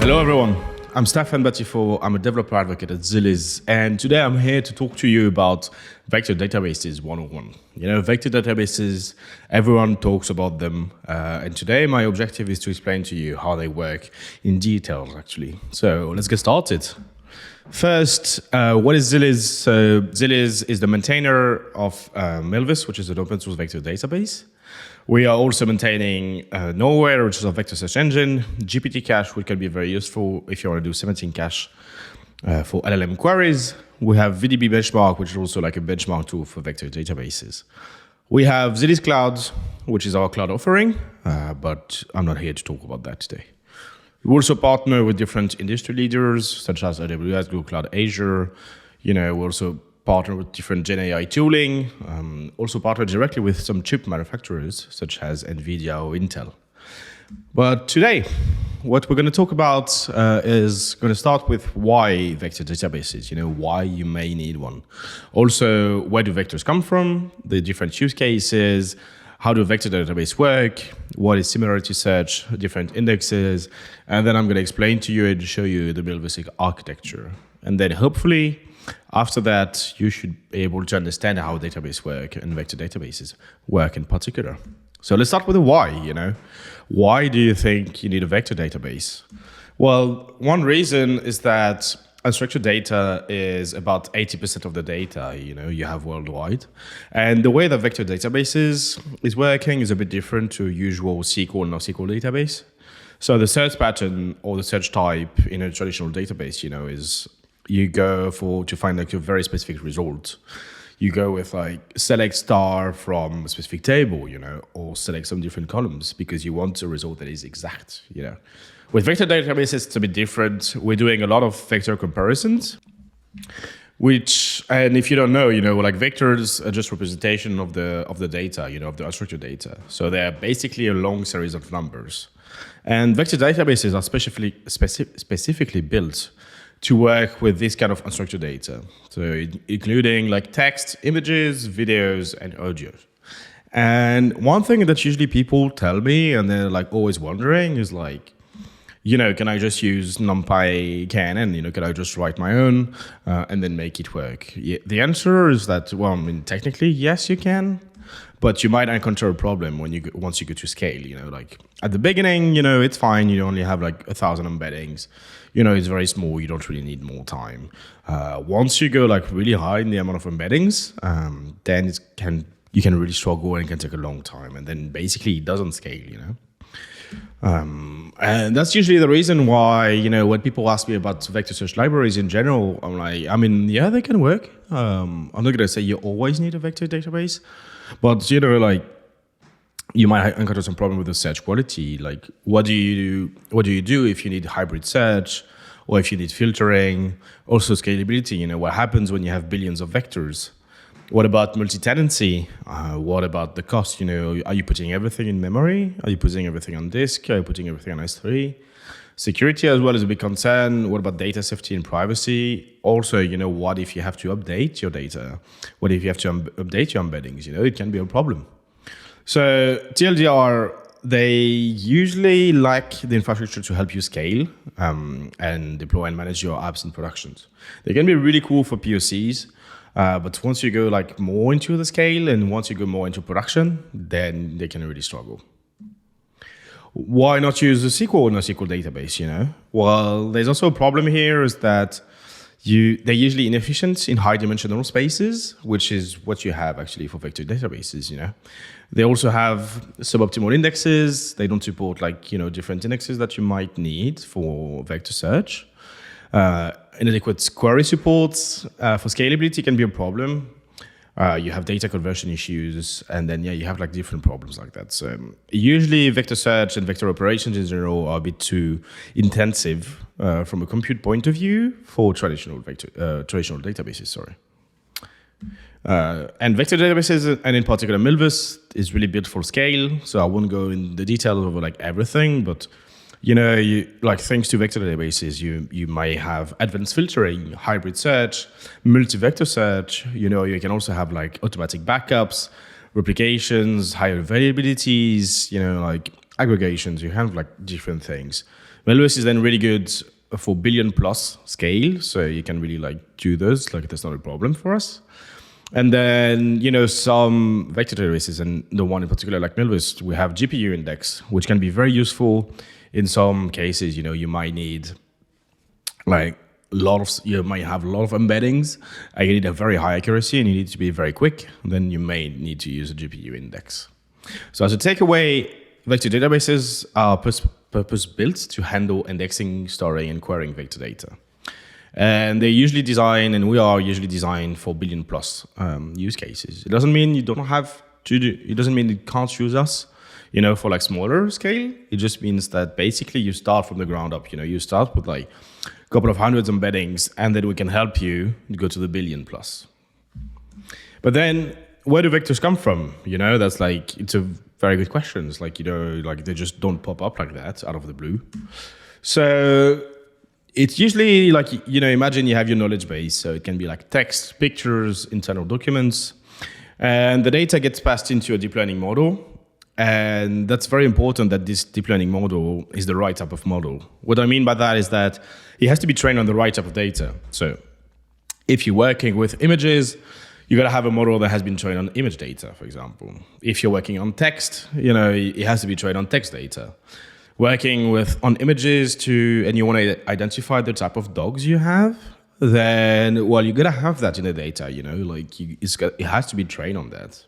Hello everyone, I'm Stefan Batifol. I'm a developer advocate at Zilliz, and today I'm here to talk to you about vector databases 101. You know, vector databases, everyone talks about them, and today my objective is to explain to you how they work in detail, actually. So let's get started. First, what is Zilliz? So Zilliz is the maintainer of milvus, which is an open source vector database. We are also maintaining Nowhere, which is a vector search engine, GPT cache, which can be very useful if you want to do 17 cache for LLM queries. We have VDB benchmark, which is also like a benchmark tool for vector databases. We have Zilliz Cloud, which is our cloud offering, but I'm not here to talk about that today. We also partner with different industry leaders, such as AWS, Google Cloud, Azure. You know, we also partner with different Gen AI tooling, also partner directly with some chip manufacturers, such as NVIDIA or Intel. But today, what we're going to talk about is going to start with why vector databases, you know, why you may need one. Also, where do vectors come from, the different use cases, how do vector database work, what is similarity search, different indexes, and then I'm going to explain to you and show you the milvus architecture. And then hopefully, after that, you should be able to understand how database work and vector databases work in particular. So let's start with the why, you know. Why do you think you need a vector database? Well, one reason is that unstructured data is about 80% of the data, you know, you have worldwide. And the way that vector databases is working is a bit different to usual SQL and NoSQL database. So the search pattern or the search type in a traditional database, you know, is you go to find like a very specific result. You go with like select star from a specific table, you know, or select some different columns because you want a result that is exact, you know. With vector databases, it's a bit different. We're doing a lot of vector comparisons, and if you don't know, you know, like vectors are just representation of the data, you know, of the unstructured data. So they're basically a long series of numbers. And vector databases are specifically built to work with this kind of unstructured data. So including like text, images, videos, and audio. And one thing that usually people tell me, and they're like always wondering, is like, you know, can I just use NumPy KNN? You know, can I just write my own and then make it work? Yeah, the answer is that, well, I mean, technically, yes, you can. But you might encounter a problem once you go to scale, you know, like at the beginning, you know, it's fine. You only have like 1,000 embeddings, you know, it's very small. You don't really need more time. Once you go like really high in the amount of embeddings, then you can really struggle and it can take a long time. And then basically it doesn't scale, you know. And that's usually the reason why, you know, when people ask me about vector search libraries in general, I'm like, I mean, yeah, they can work. I'm not going to say you always need a vector database. But, you know, like, you might encounter some problem with the search quality. Like, what do you do if you need hybrid search or if you need filtering? Also scalability, you know, what happens when you have billions of vectors? What about multi-tenancy? What about the cost? You know, are you putting everything in memory? Are you putting everything on disk? Are you putting everything on S3? Security as well is a big concern. What about data safety and privacy? Also, you know, what if you have to update your data? What if you have to update your embeddings? You know, it can be a problem. So TLDR, they usually lack the infrastructure to help you scale and deploy and manage your apps in productions. They can be really cool for POCs, but once you go like more into the scale and once you go more into production, then they can really struggle. Why not use a SQL or NoSQL database, you know? Well, there's also a problem here is that they're usually inefficient in high-dimensional spaces, which is what you have actually for vector databases, you know? They also have suboptimal indexes. They don't support like, you know, different indexes that you might need for vector search. Inadequate query supports for scalability can be a problem. You have data conversion issues, and then, yeah, you have like different problems like that. So usually vector search and vector operations in general are a bit too intensive from a compute point of view for traditional databases, sorry. And vector databases, and in particular milvus, is really built for scale. So I won't go in the details of like everything, but you know, like thanks to vector databases, you might have advanced filtering, hybrid search, multi-vector search. You know, you can also have like automatic backups, replications, higher availabilities, you know, like aggregations. You have like different things. Milvus is then really good for billion plus scale, so you can really like do those, like that's not a problem for us. And then, some vector databases, and the one in particular like milvus, we have GPU index, which can be very useful in some cases. You might need you might have a lot of embeddings, and you need a very high accuracy, and you need to be very quick. Then you may need to use a GPU index. So as a takeaway, vector databases are purpose-built to handle indexing, storing, and querying vector data. And they're usually designed, and we are usually designed for billion plus use cases. It doesn't mean you don't have to do, it doesn't mean you can't use us, for like smaller scale. It just means that basically you start from the ground up. You start with like a couple of hundreds embeddings, and then we can help you go to the billion plus. But then where do vectors come from? That's like, it's a very good question. It's like, they just don't pop up like that out of the blue. So it's usually like, imagine you have your knowledge base. So it can be like text, pictures, internal documents, and the data gets passed into a deep learning model. And that's very important that this deep learning model is the right type of model. What I mean by that is that it has to be trained on the right type of data. So if you're working with images, you got to have a model that has been trained on image data, for example. If you're working on text, it has to be trained on text data. Working on images and you want to identify the type of dogs you have, then, you got to have that in the data, it has to be trained on that.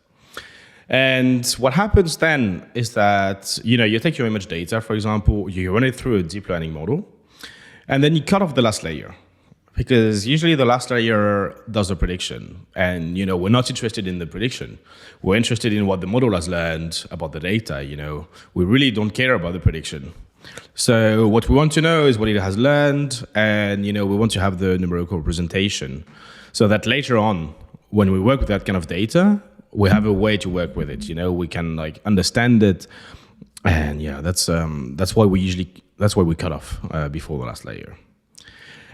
And what happens then is that, you take your image data, for example, you run it through a deep learning model, and then you cut off the last layer. Because usually the last layer does a prediction, and we're not interested in the prediction. We're interested in what the model has learned about the data. We really don't care about the prediction. So what we want to know is what it has learned, and we want to have the numerical representation, so that later on, when we work with that kind of data, we have a way to work with it. We can like understand it, and that's why we cut off before the last layer.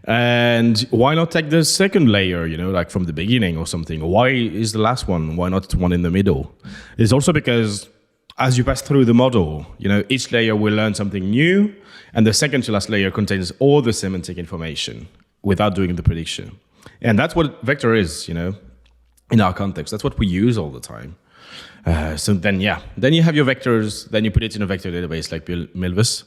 And why not take the second layer, like from the beginning or something? Why is the last one? Why not one in the middle? It's also because as you pass through the model, each layer will learn something new, and the second to last layer contains all the semantic information without doing the prediction. And that's what vector is, in our context. That's what we use all the time. So then you have your vectors, then you put it in a vector database like milvus,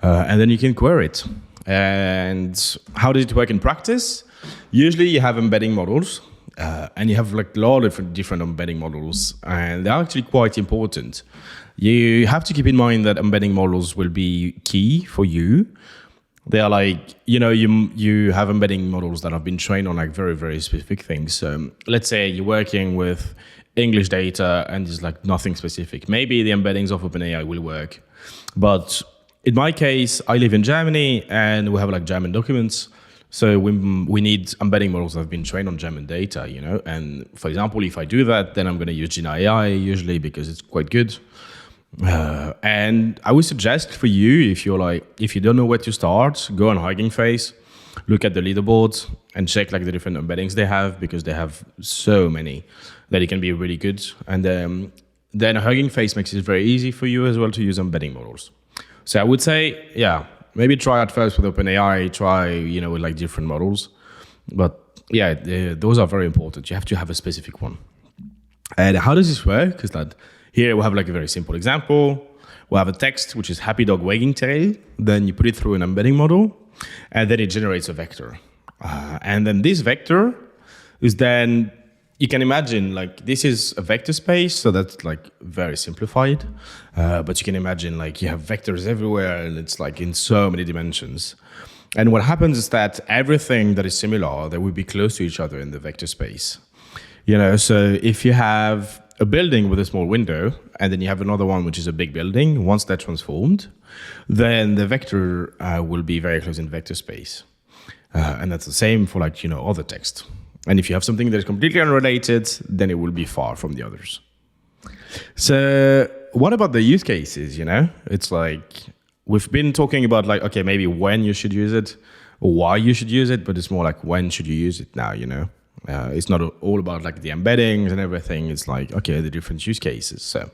and then you can query it. And how does it work in practice? Usually you have embedding models, and you have like a lot of different embedding models, and they're actually quite important. You have to keep in mind that embedding models will be key for you. They are like, you have embedding models that have been trained on like very, very specific things. Let's say you're working with English data and there's like nothing specific. Maybe the embeddings of OpenAI will work, but in my case, I live in Germany and we have like German documents. So we need embedding models that have been trained on German data, And for example, if I do that, then I'm going to use GenAI usually because it's quite good. And I would suggest for you, if you don't know where to start, go on Hugging Face, look at the leaderboards and check like the different embeddings they have, because they have so many that it can be really good. And then Hugging Face makes it very easy for you as well to use embedding models. So I would say, maybe try at first with OpenAI, try, with like different models. But those are very important. You have to have a specific one. And how does this work? Because that here we have like a very simple example. We have a text, which is happy dog wagging tail. Then you put it through an embedding model, and then it generates a vector. And then this vector is then, you can imagine like this is a vector space, so that's like very simplified. But you can imagine like you have vectors everywhere, and it's like in so many dimensions. And what happens is that everything that is similar, they will be close to each other in the vector space. So if you have a building with a small window, and then you have another one which is a big building, once they're transformed, then the vector will be very close in vector space. And that's the same for like, other text. And if you have something that is completely unrelated, then it will be far from the others. So what about the use cases, It's like, we've been talking about like, okay, maybe when you should use it, or why you should use it, but it's more like, when should you use it now, It's not all about like the embeddings and everything. It's like, okay, the different use cases. So,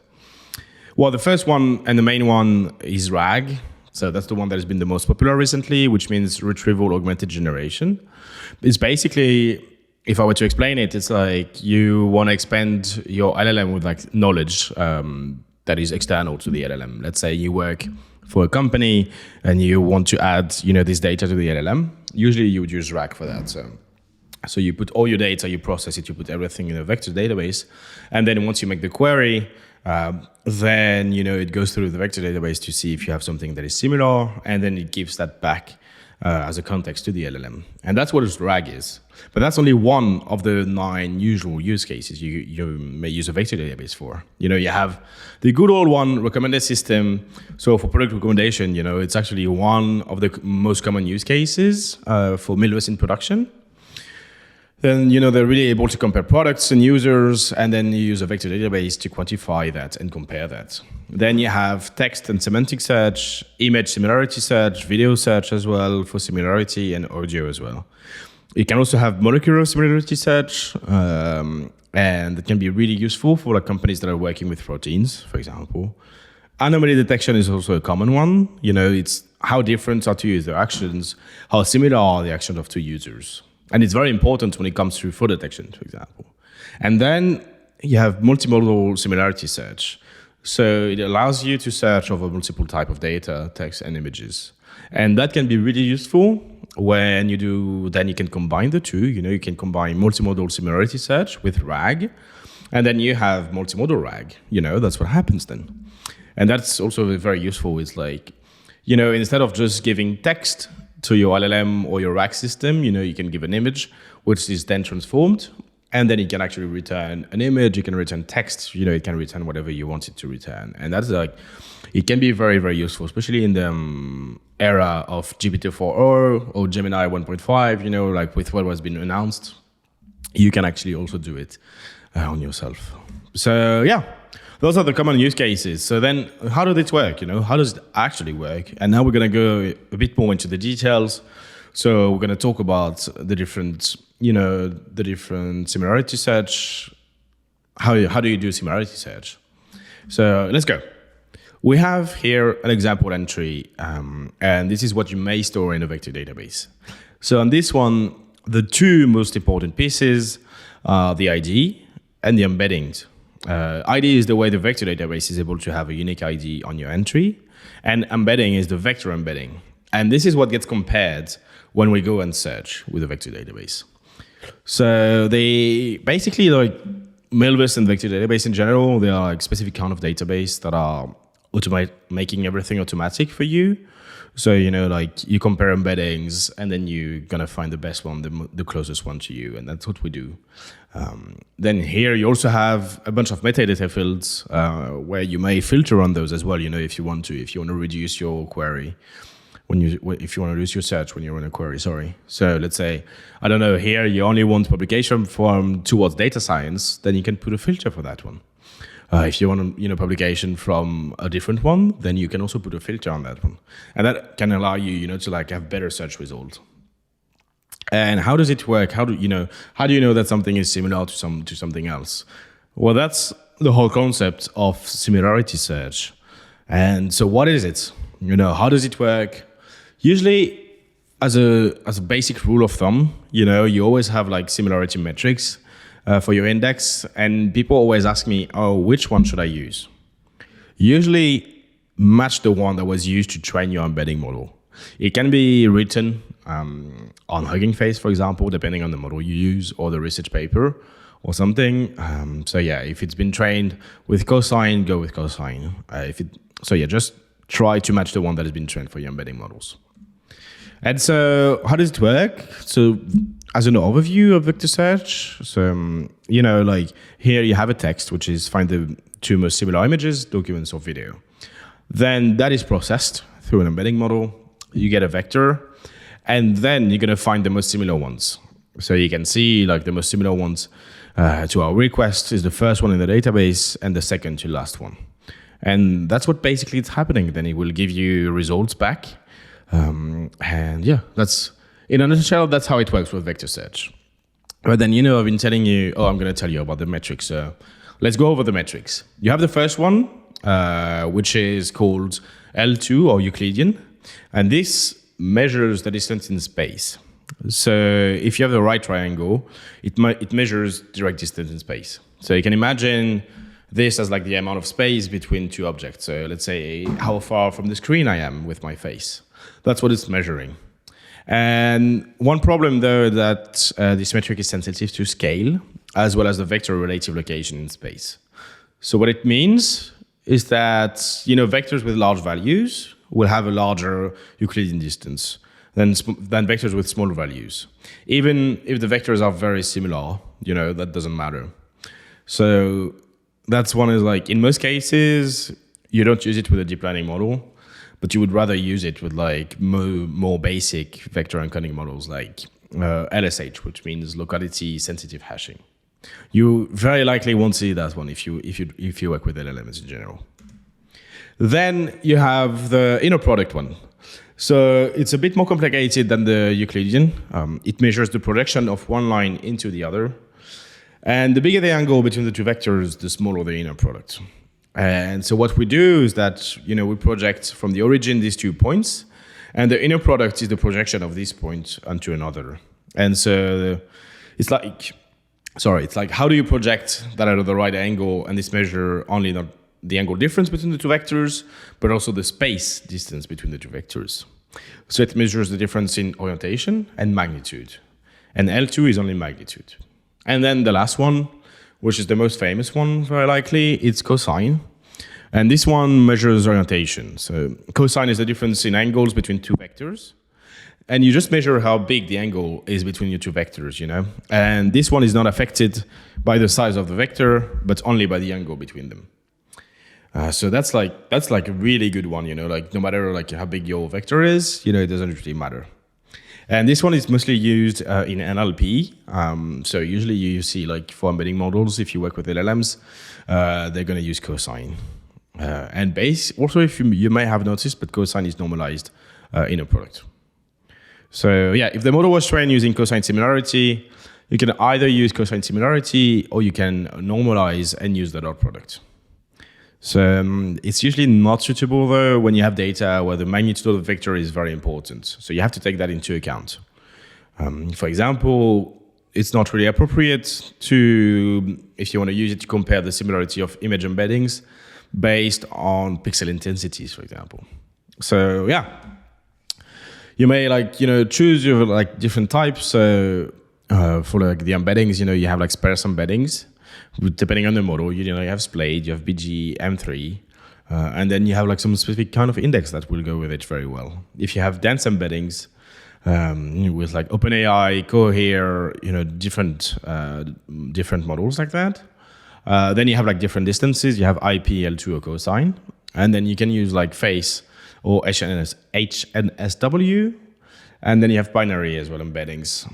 the first one and the main one is RAG. So that's the one that has been the most popular recently, which means retrieval augmented generation. It's basically, if I were to explain it, it's like you want to expand your LLM with like knowledge that is external to the LLM. Let's say you work for a company and you want to add, this data to the LLM. Usually you would use RAG for that. So you put all your data, you process it, you put everything in a vector database, and then once you make the query, then it goes through the vector database to see if you have something that is similar, and then it gives that back as a context to the LLM. And that's what RAG is. But that's only one of the 9 usual use cases you may use a vector database for. You have the good old one, recommended system. So for product recommendation, it's actually one of the most common use cases for milvus in production. Then, they're really able to compare products and users, and then you use a vector database to quantify that and compare that. Then you have text and semantic search, image similarity search, video search as well for similarity, and audio as well. You can also have molecular similarity search, and it can be really useful for like companies that are working with proteins, for example. Anomaly detection is also a common one. It's how different are two user actions, how similar are the actions of two users. And it's very important when it comes to fraud detection, for example. And then you have multimodal similarity search. So it allows you to search over multiple types of data, text, and images. And that can be really useful when you can combine the two. You can combine multimodal similarity search with RAG, and then you have multimodal RAG. That's what happens then. And that's also very useful. It's like, instead of just giving text to your LLM or your RAG system, you can give an image, which is then transformed, and then it can actually return an image, it can return text, it can return whatever you want it to return. And that's like, it can be very, very useful, especially in the era of GPT-4 or Gemini 1.5, like with what has been announced, you can actually also do it on yourself. So yeah, those are the common use cases. So then how does it work? How does it actually work? And now we're going to go a bit more into the details. So we're going to talk about the different similarity search. How do you do similarity search? So let's go. We have here an example entry, and this is what you may store in a vector database. So on this one, the 2 most important pieces are the ID and the embeddings. ID is the way the vector database is able to have a unique ID on your entry, and embedding is the vector embedding. And this is what gets compared when we go and search with a vector database. So they basically, like milvus and vector database in general, they are like specific kind of database that are making everything automatic for you. So, like you compare embeddings and then you're going to find the best one, the closest one to you. And that's what we do. Then here you also have a bunch of metadata fields where you may filter on those as well, if you want to reduce your query, if you want to reduce your search when you run a query, sorry. So let's say, I don't know, here you only want publication from towards data science, then you can put a filter for that one. If you want publication from a different one, then you can also put a filter on that one. And that can allow you, to like have better search results. And how does it work? How do you know that something is similar to something else? Well, that's the whole concept of similarity search. And so what is it? How does it work? Usually, as a basic rule of thumb, you always have like similarity metrics for your index, and people always ask me, which one should I use? Usually match the one that was used to train your embedding model. It can be written on Hugging Face, for example, depending on the model you use or the research paper or something. So yeah, if it's been trained with cosine, go with cosine. Just try to match the one that has been trained for your embedding models. And so how does it work? So as an overview of vector search, so, like here you have a text, which is find the 2 most similar images, documents, or video. Then that is processed through an embedding model. You get a vector, and then you're going to find the most similar ones. So you can see like the most similar ones to our request is the first one in the database and the second to last one. And that's what basically is happening. Then it will give you results back. And yeah, that's in a nutshell, that's how it works with vector search. But then, I've been telling you, I'm going to tell you about the metrics. So let's go over the metrics. You have the first one, which is called L2 or Euclidean. And this measures the distance in space. So if you have the right triangle, it measures direct distance in space. So you can imagine this as like the amount of space between two objects. So let's say how far from the screen I am with my face. That's what it's measuring. And one problem though, that this metric is sensitive to scale, as well as the vector relative location in space. So what it means is that, vectors with large values will have a larger Euclidean distance than vectors with small values. Even if the vectors are very similar, that doesn't matter. So that's one is like, in most cases, you don't use it with a deep learning model, but you would rather use it with like more basic vector encoding models like LSH, which means locality sensitive hashing. You very likely won't see that one if you work with LLMs in general. Then you have the inner product one. So it's a bit more complicated than the Euclidean. It measures the projection of one line into the other. And the bigger the angle between the two vectors, the smaller the inner product. And so what we do is that, we project from the origin these 2 points, and the inner product is the projection of this point onto another. And so it's like how do you project that at the right angle, and this measure only not the angle difference between the two vectors, but also the space distance between the two vectors. So it measures the difference in orientation and magnitude. And L2 is only magnitude. And then the last one, which is the most famous one, very likely, it's cosine. And this one measures orientation. So cosine is the difference in angles between two vectors. And you just measure how big the angle is between your two vectors, And this one is not affected by the size of the vector, but only by the angle between them. So that's like a really good one, like no matter like how big your vector is, it doesn't really matter. And this one is mostly used in NLP. So usually you see like for embedding models, if you work with LLMs, they're going to use cosine. And base, also if you may have noticed, but cosine is normalized in a product. So yeah, if the model was trained using cosine similarity, you can either use cosine similarity or you can normalize and use the dot product. So it's usually not suitable though when you have data where the magnitude of the vector is very important. So you have to take that into account. For example, it's not really appropriate if you want to use it to compare the similarity of image embeddings based on pixel intensities, for example. So yeah, you may choose your different types. So for the embeddings, you have sparse embeddings. Depending on the model, you have SPLADE, you have BG, M3, and then you have some specific kind of index that will go with it very well. If you have dense embeddings with OpenAI, Cohere, different models like that, then you have different distances. You have IP, L2, or cosine, and then you can use face or HNSW, and then you have binary as well embeddings.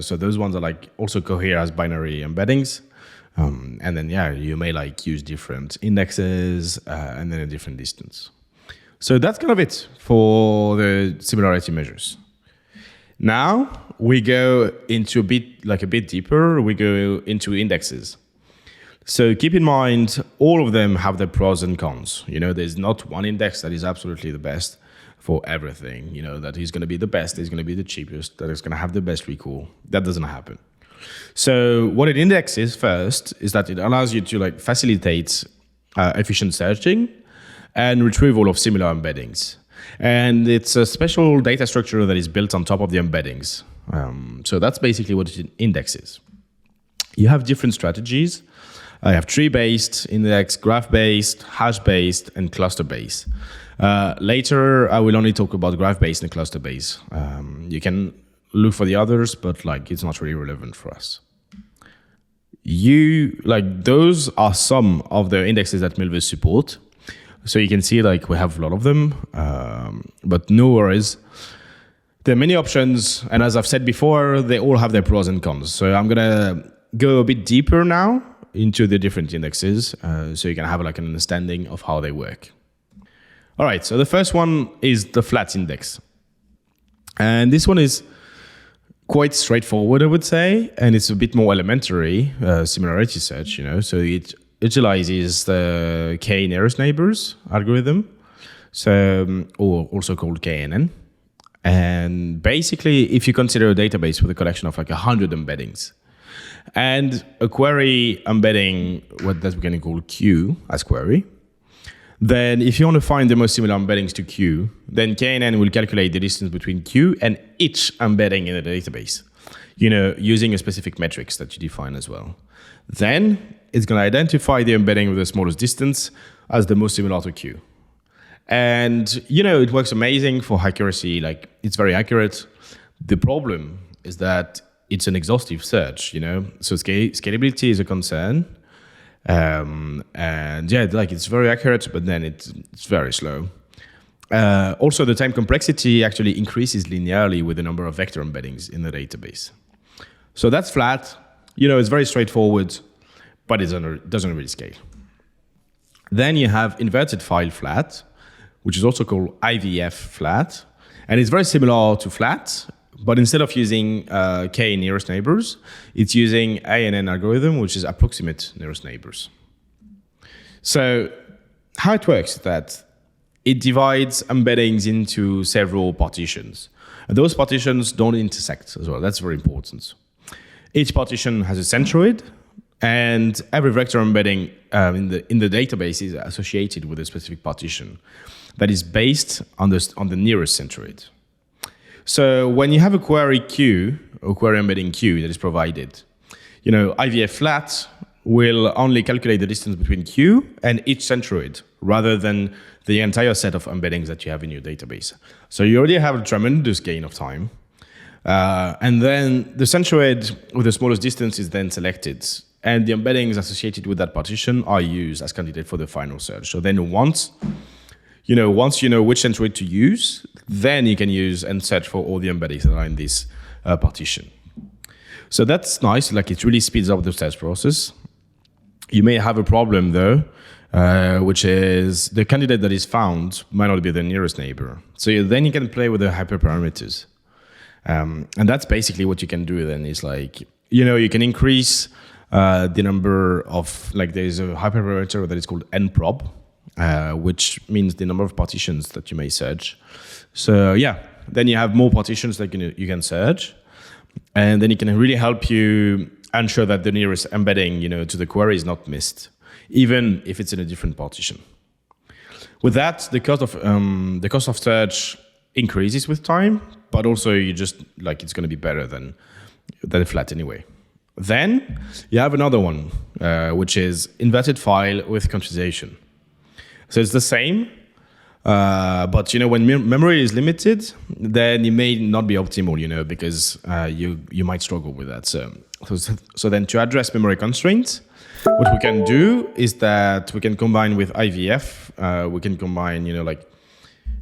So those ones are also Cohere as binary embeddings. And then, you may use different indexes and then a different distance. So that's kind of it for the similarity measures. Now we go into a bit deeper. We go into indexes. So keep in mind, all of them have their pros and cons. There's not one index that is absolutely the best for everything. That is going to be the best, is going to be the cheapest, that is going to have the best recall. That doesn't happen. So what an index is first is that it allows you to facilitate efficient searching and retrieval of similar embeddings. And it's a special data structure that is built on top of the embeddings. So that's basically what an index is. You have different strategies. I have tree-based index, graph-based, hash-based, and cluster-based. Later, I will only talk about graph-based and cluster-based. You can look for the others, but it's not really relevant for us. Those are some of the indexes that milvus support. So you can see we have a lot of them, but no worries. There are many options, and as I've said before, they all have their pros and cons. So I'm gonna go a bit deeper now into the different indexes, so you can have an understanding of how they work. All right, so the first one is the flat index. And this one is quite straightforward, I would say, and it's a bit more elementary similarity search, So it utilizes the k nearest neighbors algorithm. so or also called KNN. And basically, if you consider a database with a collection of like 100 embeddings, and a query embedding what that we're going to call Q as query, then if you want to find the most similar embeddings to Q, then KNN will calculate the distance between Q and each embedding in the database, using a specific metrics that you define as well. Then it's going to identify the embedding with the smallest distance as the most similar to Q. And, it works amazing for accuracy. Like, it's very accurate. The problem is that it's an exhaustive search, so scalability is a concern. And yeah, like it's very accurate, but then it's very slow. Also, the time complexity actually increases linearly with the number of vector embeddings in the database. So that's flat. It's very straightforward, but it doesn't really scale. Then you have inverted file flat, which is also called IVF flat. And it's very similar to flat, but instead of using K nearest neighbors, it's using ANN algorithm, which is approximate nearest neighbors. So how it works is that it divides embeddings into several partitions. And those partitions don't intersect as well. That's very important. Each partition has a centroid, and every vector embedding in the database is associated with a specific partition that is based on the nearest centroid. So when you have a query Q, or query embedding Q that is provided, IVF flat will only calculate the distance between Q and each centroid, rather than the entire set of embeddings that you have in your database. So you already have a tremendous gain of time. And then the centroid with the smallest distance is then selected, and the embeddings associated with that partition are used as candidate for the final search. So then once you know which centroid to use, then you can use and search for all the embeddings that are in this partition. So that's nice, like it really speeds up the search process. You may have a problem though, which is the candidate that is found might not be the nearest neighbor. So then you can play with the hyperparameters. And that's basically what you can do then is like, you can increase the number of, like there's a hyperparameter that is called nprob, which means the number of partitions that you may search. So yeah, then you have more partitions that you can search, and then it can really help you ensure that the nearest embedding, to the query is not missed, even if it's in a different partition. With that, the cost of search increases with time, but also it's going to be better than flat anyway. Then you have another one, which is inverted file with quantization. So it's the same, but when memory is limited, then it may not be optimal, because you might struggle with that. So then to address memory constraints, what we can do is that we can combine with IVF. We can combine,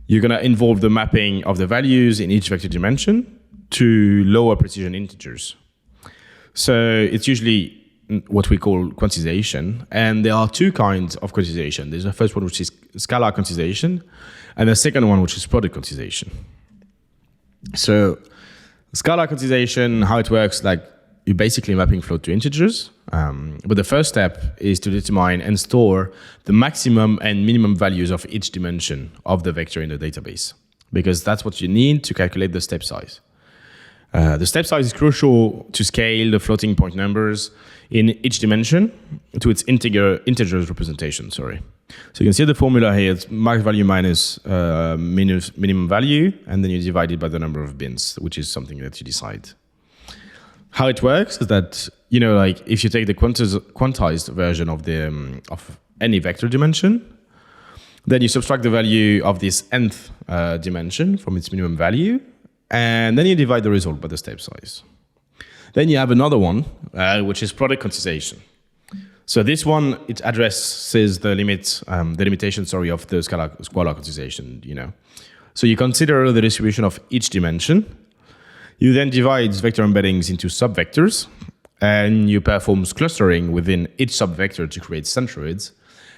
you're going to involve the mapping of the values in each vector dimension to lower precision integers. So it's usually what we call quantization. And there are two kinds of quantization. There's the first one, which is scalar quantization, and the second one, which is product quantization. So scalar quantization, how it works, like you're basically mapping float to integers. But the first step is to determine and store the maximum and minimum values of each dimension of the vector in the database, because that's what you need to calculate the step size. The step size is crucial to scale the floating point numbers in each dimension to its integers representation. So you can see the formula here. It's max value minus minimum value, and then you divide it by the number of bins, which is something that you decide. How it works is that, if you take the quantized version of of any vector dimension, then you subtract the value of this nth dimension from its minimum value, and then you divide the result by the step size. Then you have another one, which is product quantization. So this one, it addresses the limitation of the scalar quantization, So you consider the distribution of each dimension. You then divide vector embeddings into subvectors, and you perform clustering within each subvector to create centroids.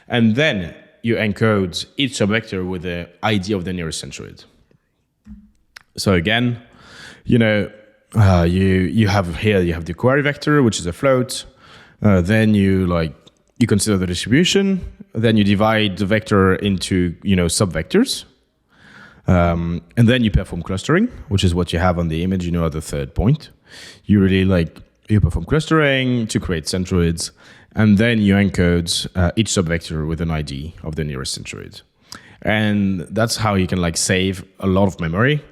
And then you encode each subvector with the ID of the nearest centroid. So again, you have the query vector, which is a float. Then you consider the distribution. then you divide the vector into, subvectors. And then you perform clustering, which is what you have on the image, at the third point. You perform clustering to create centroids, and then you encode each subvector with an ID of the nearest centroid. And that's how you can save a lot of memory.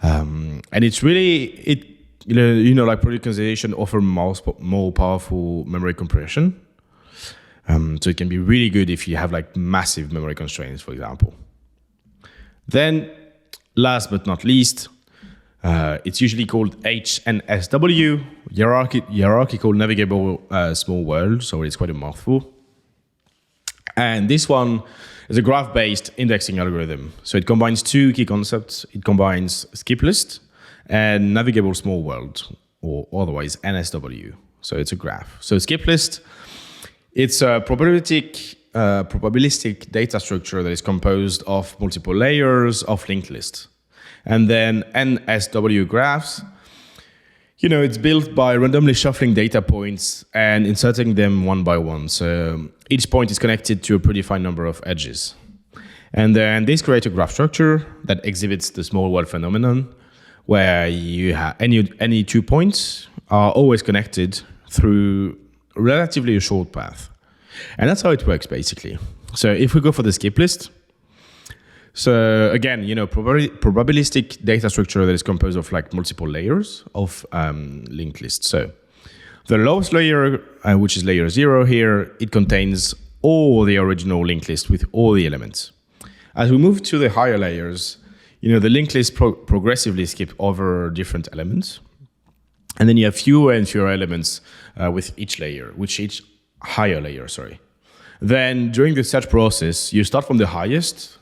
And it's really, productization offer more powerful memory compression. So it can be really good if you have massive memory constraints, for example. Then, last but not least, it's usually called HNSW, hierarchical navigable small world, so it's quite a mouthful. And this one is a graph-based indexing algorithm. So it combines two key concepts. It combines skip list and navigable small world, or otherwise NSW. So it's a graph. So skip list, it's a probabilistic data structure that is composed of multiple layers of linked lists. And then NSW graphs, it's built by randomly shuffling data points and inserting them one by one. So each point is connected to a predefined number of edges. And then this creates a graph structure that exhibits the small world phenomenon, where you have any 2 points are always connected through relatively a short path. And that's how it works, basically. So if we go for the skip list, so again, probabilistic data structure that is composed of multiple layers of linked lists. So the lowest layer, which is layer 0 here, it contains all the original linked list with all the elements. As we move to the higher layers, the linked list progressively skip over different elements. And then you have fewer and fewer elements with each higher layer. Then during the search process, you start from the highest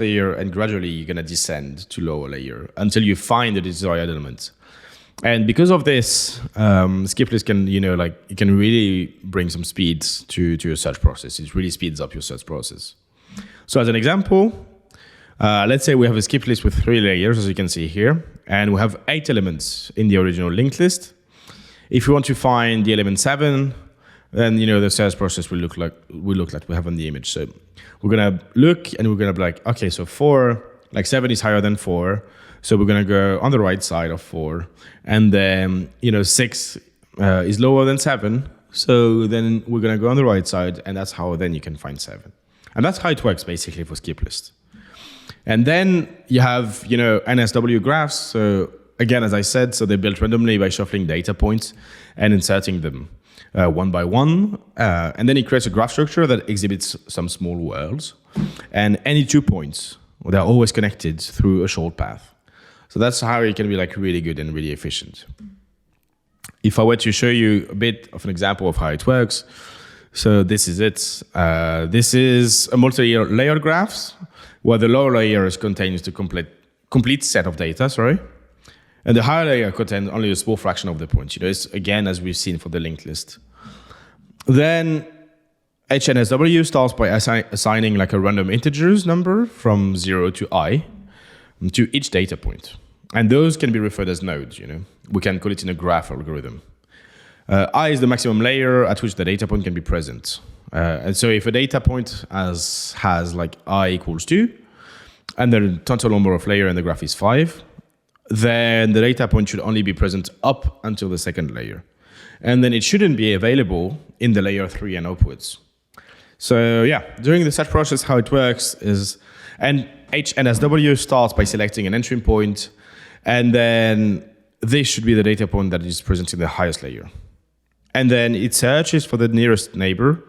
layer, and gradually you're going to descend to lower layer until you find the desired element. And because of this, skip list can, it can really bring some speed to your search process. It really speeds up your search process. So as an example, let's say we have a skip list with 3 layers, as you can see here, and we have 8 elements in the original linked list. If you want to find the element 7, then the search process will look like we have on the image. So we're gonna look and we're gonna be like, okay, so 7 is higher than 4, so we're gonna go on the right side of 4, and then 6 is lower than 7, so then we're gonna go on the right side, and that's how then you can find 7. And that's how it works basically for skip list. And then you have NSW graphs. So again, as I said, so they're built randomly by shuffling data points and inserting them one by one. And then it creates a graph structure that exhibits some small worlds. And any 2 points, they're always connected through a short path. So that's how it can be really good and really efficient. If I were to show you a bit of an example of how it works, so this is it. This is a multi-layer graphs, where the lower layer contains the complete set of data, and the higher layer contains only a small fraction of the points. It's, again, as we've seen for the linked list. Then HNSW starts by assigning a random integers number from 0 to I to each data point. And those can be referred as nodes, We can call it in a graph algorithm. I is the maximum layer at which the data point can be present. And so if a data point has I equals 2, and the total number of layers in the graph is 5, then the data point should only be present up until the second layer. And then it shouldn't be available in the layer 3 and upwards. So yeah, during the search process, how it works is, and HNSW starts by selecting an entry point, and then this should be the data point that is present in the highest layer. And then it searches for the nearest neighbor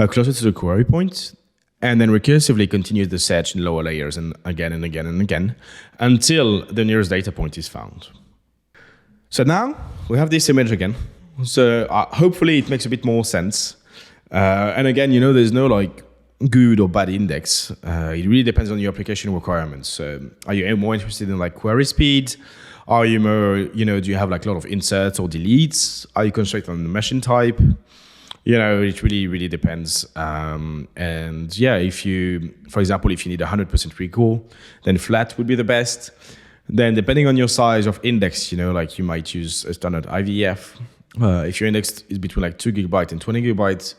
closer to the query point, and then recursively continues the search in lower layers and again and again and again until the nearest data point is found. So now we have this image again. So hopefully it makes a bit more sense. And again, there's no good or bad index. It really depends on your application requirements. So are you more interested in query speed? Are you more, do you have a lot of inserts or deletes? Are you constrained on the machine type? It really, really depends. And yeah, for example, if you need 100% recall, then flat would be the best. Then depending on your size of index, you might use a standard IVF. If your index is between 2 GB and 20 GB,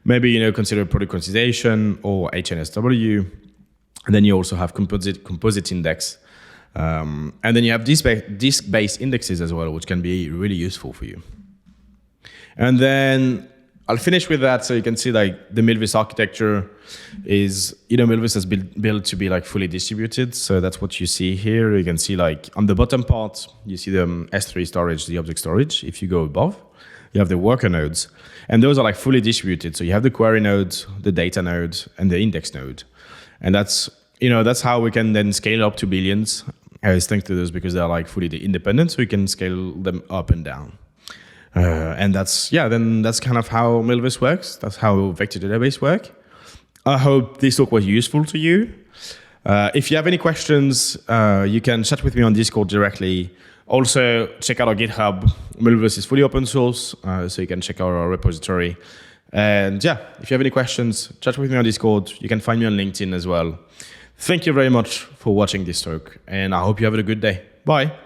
maybe, consider product quantization or HNSW. And then you also have composite index. And then you have disk-based indexes as well, which can be really useful for you. And then I'll finish with that. So you can see like the milvus architecture is, milvus has been built to be like fully distributed. So that's what you see here. You can see like on the bottom part, you see the S3 storage, the object storage. If you go above, you have the worker nodes. And those are like fully distributed. So you have the query node, the data node, and the index node. And that's how we can then scale up to billions. Thanks to those, because they're like fully independent. So we can scale them up and down. And that's kind of how milvus works. That's how vector database work. I hope this talk was useful to you. If you have any questions, you can chat with me on Discord directly. Also, check out our GitHub. Milvus is fully open source, so you can check out our repository. And if you have any questions, chat with me on Discord. You can find me on LinkedIn as well. Thank you very much for watching this talk, and I hope you have a good day. Bye.